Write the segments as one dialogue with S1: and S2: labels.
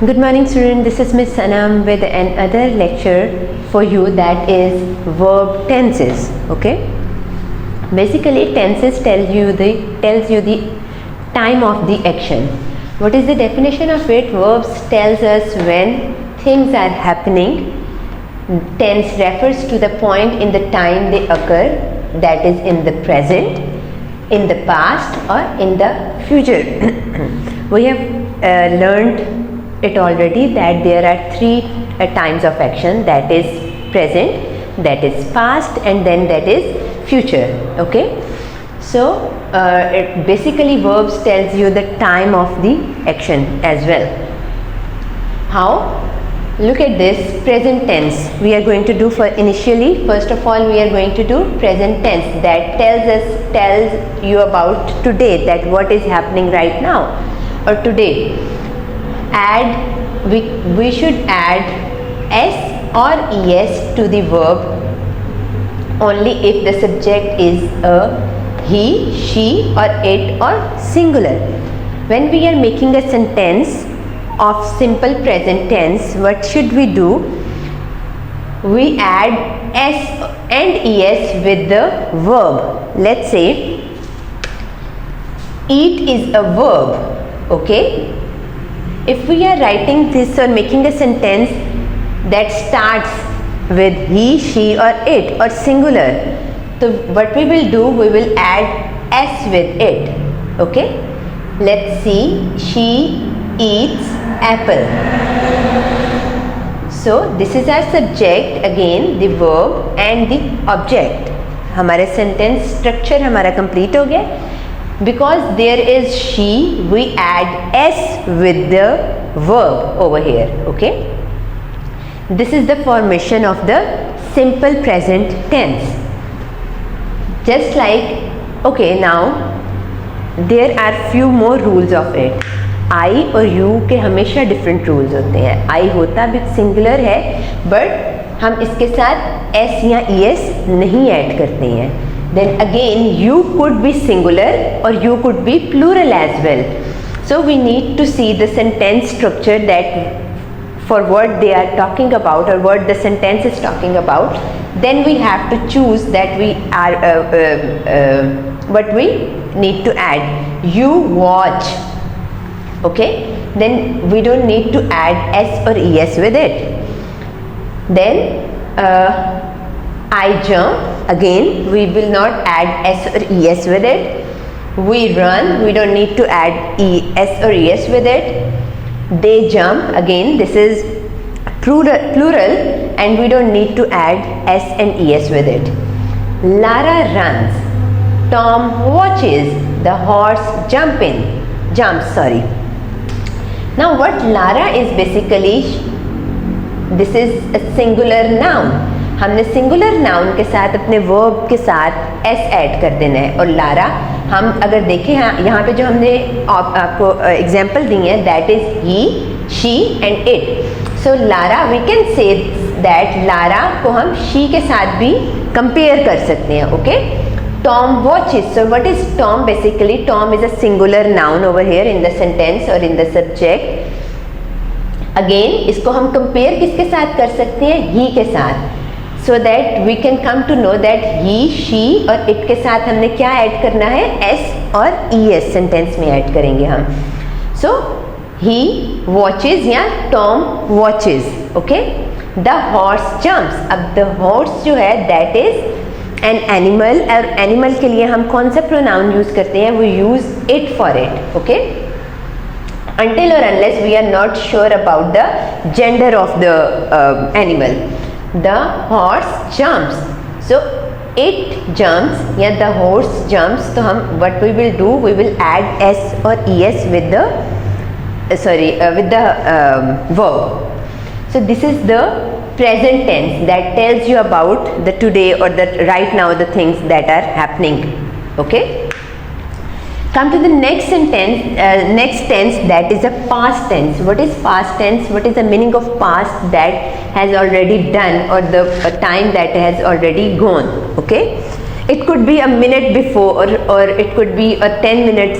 S1: Good morning student, this is Miss Sanam with another lecture for you, that is verb tenses. Okay, basically tenses tells you the time of the action. What is the definition of it? Verbs tells us when things are happening. Tense refers to the point in the time they occur, that is in the present, in the past or in the future. We have learned it already that there are three times of action, that is present, that is past, and then that is future. Okay, so it basically verbs tells you the time of the action as well. How? Look at this present tense. We are going to do for initially. First of all, we are going to do present tense, that tells you about today, that what is happening right now or today. We should add s or es to the verb only if the subject is a he, she or it or singular. When we are making a sentence of simple present tense, what should we do? We add s and es with the verb. Let's say eat is a verb. Okay, if we are writing this or making a sentence that starts with he, she or it or singular, so what we will do, we will add s with it. Okay, let's see, she eats apple. So this is our subject, again the verb and the object. हमारा sentence structure हमारा complete हो गया. Because there is she, we add s with the verb over here. Okay, this is the formation of the simple present tense. Just like, okay, now there are few more rules of it. I और you के हमेशा different rules होते हैं. I होता भी singular है, but हम इसके साथ s या es नहीं ऐड करते हैं. Then again you could be singular or you could be plural as well. So we need to see the sentence structure, that for what they are talking about or what the sentence is talking about. Then we have to choose that we are what we need to add. You watch. Okay, then we don't need to add s or es with it. Then I jump. Again, we will not add s or es with it. We run. We don't need to add s or es with it. They jump. Again, this is plural and we don't need to add s and es with it. Lara runs. Tom watches. The horse jumps. Sorry. Now what Lara is basically, this is a singular noun. हमने singular noun के साथ अपने verb के साथ s add कर देना है. और लारा, हम अगर देखें यहाँ पे जो हमने आपको एग्जांपल दी है, that is he, she and it. So Lara, we can say that Lara को हम शी के साथ भी कंपेयर कर सकते हैं. Okay, Tom watches. So what is Tom? Basically Tom is a singular noun over here in the sentence और in the subject. Again इसको हम कंपेयर किसके साथ कर सकते हैं? ही के साथ. So that we can come to know that he, she और it के साथ हमने क्या ऐड करना है? s और es सेंटेंस में ऐड करेंगे हम. So he watches या Tom watches. Okay, the horse jumps. अब the horse जो है that is an animal, और animal के लिए हम कौन सा pronoun यूज करते हैं? We use it for it. Okay, until or unless we are not sure about the gender of the animal. The horse jumps. So it jumps या the horse jumps. तो हम what we will do, we will add s or es with the with the verb. So this is the present tense that tells you about the today or the right now, the things that are happening. Okay, come to the next sentence, next tense, that is a past tense. What is past tense? What is the meaning of past? That has already done, or the time that has already gone. Okay, It could be a minute before, or it could be a 10 minutes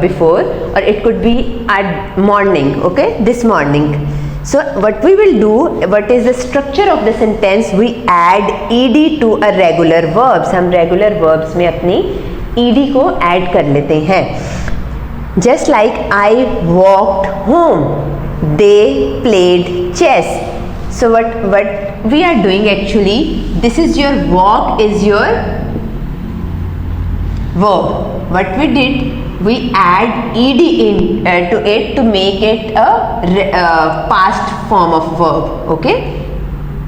S1: before, or it could be at morning. Okay, this morning. So what we will do, what is the structure of the sentence? We add ed to a regular verbs. हम regular verbs में अपनी ed को add कर लेते हैं. Just like I walked home, they played chess. So what we are doing actually, this is your walk is your verb. What we did, we add ed in to it to make it a past form of verb. Okay,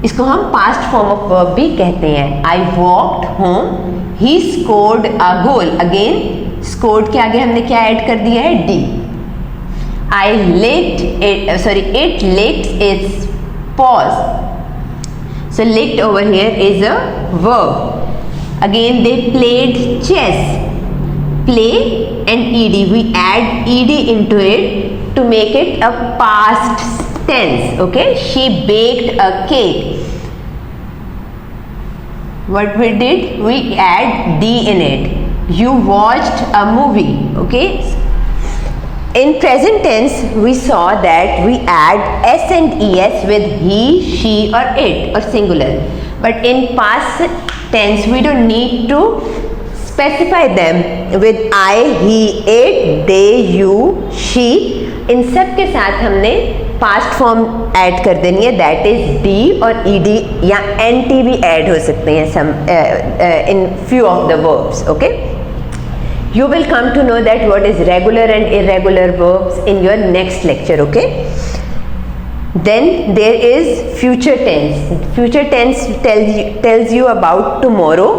S1: इसको हम past form of verb भी कहते हैं. I walked home, he scored a goal. Again, scored के आगे हमने क्या add कर दिया है? D. I licked it. It licked its paws. So licked over here is a verb. Again, they played chess. Play and ed, we add ed into it to make it a past tense. Okay, she baked a cake. What we did, we add d in it. You watched a movie. Okay, in present tense we saw that we add s and es with he, she or it or singular, but in past tense we don't need to specify them with I, he, it, they, you, she. इन सब के साथ हमने past form add कर देनी है, that is D और ed या nt भी ऐड हो सकते हैं some in few of the verbs. Okay, you will come to know that what is regular and irregular verbs in your next lecture. Okay, then there is future tense. Future tense tells you about tomorrow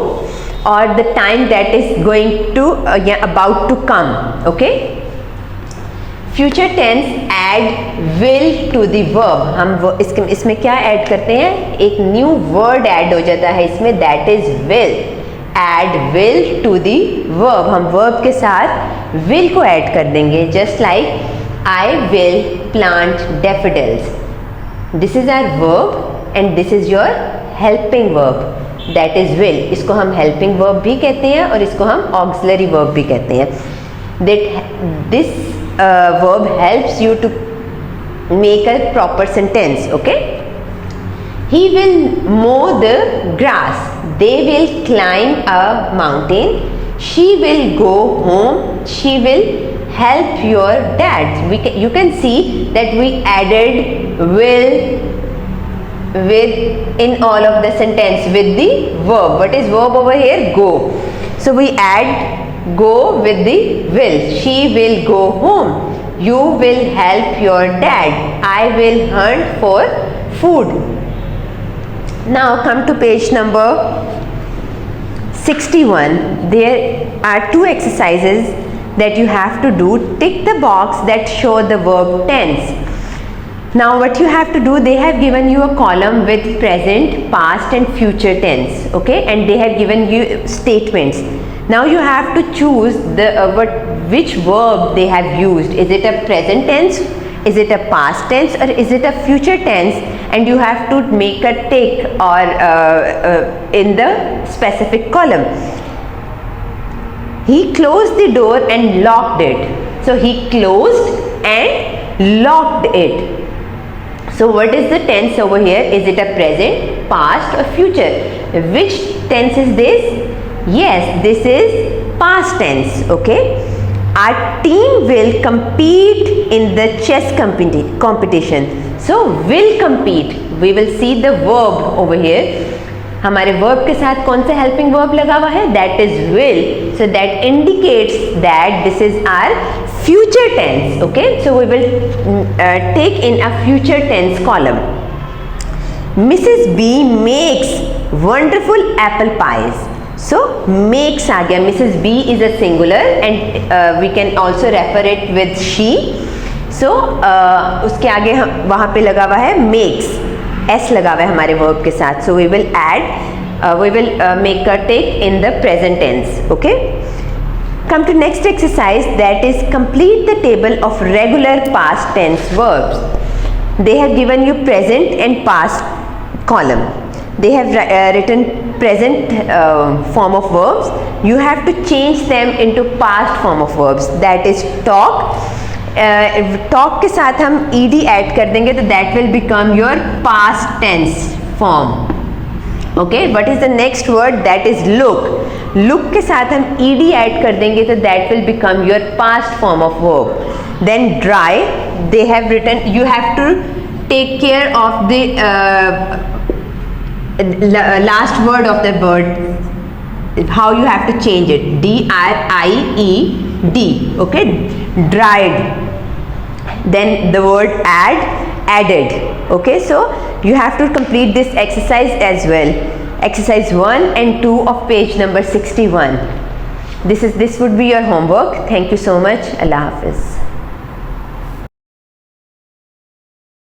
S1: or the time that is going to about to come. Okay, future tense add will to the verb. हम इसमें क्या add करते हैं? एक new word add हो जाता है इसमें, that is will. Add will to the verb. हम verb के साथ will को ऐड कर देंगे. Just like I will plant daffodils. This is our verb and this is your helping verb. That is will. इसको हम helping verb भी कहते हैं और इसको हम auxiliary verb भी कहते हैं. That this verb helps you to make a proper sentence. Okay. He will mow the grass. They will climb a mountain. She will go home. She will help your dad. You can see that we added will with in all of the sentence with the verb. What is verb over here? Go. So we add go with the will. She will go home. You will help your dad. I will hunt for food. Now come to page number 61. There are two exercises that you have to do. Tick the box that show the verb tense. Now what you have to do, they have given you a column with present, past and future tense. Okay, and they have given you statements. Now you have to choose the which verb they have used. Is it a present tense? Is it a past tense or is it a future tense? And you have to make a tick or in the specific column. He closed the door and locked it. So he closed and locked it. So what is the tense over here? Is it a present, past or future? Which tense is this? Yes, this is past tense. Okay. Our team will compete in the chess competition. So will compete. We will see the verb over here. हमारे verb के साथ कौन सा helping verb लगा हुआ है? That is will. So that indicates that this is our future tense. Okay. So we will take in a future tense column. Mrs. B makes wonderful apple pies. So makes आ गया. Mrs. B is a singular and we can also refer it with she. So उसके आगे वहाँ पे लगा हुआ है makes, s लगा हुआ है हमारे verb के साथ. So we will add, we will make a tick in the present tense. Okay. Come to next exercise, that is complete the table of regular past tense verbs. They have given you present and past column. They have written present form of verbs, you have to change them into past form of verbs. That is talk. Talk के साथ हम ed add कर देंगे तो that will become your past tense form. Okay, what is the next word? That is look. Look के साथ हम ed add कर देंगे तो that will become your past form of verb. Then dry, they have written, you have to take care of the last word of the word, how you have to change it. D-R-I-E-D. Okay, dried. Then the word add, added. Okay, so you have to complete this exercise as well. Exercise 1 and 2 of page number 61. This would be your homework. Thank you so much. Allah Hafiz.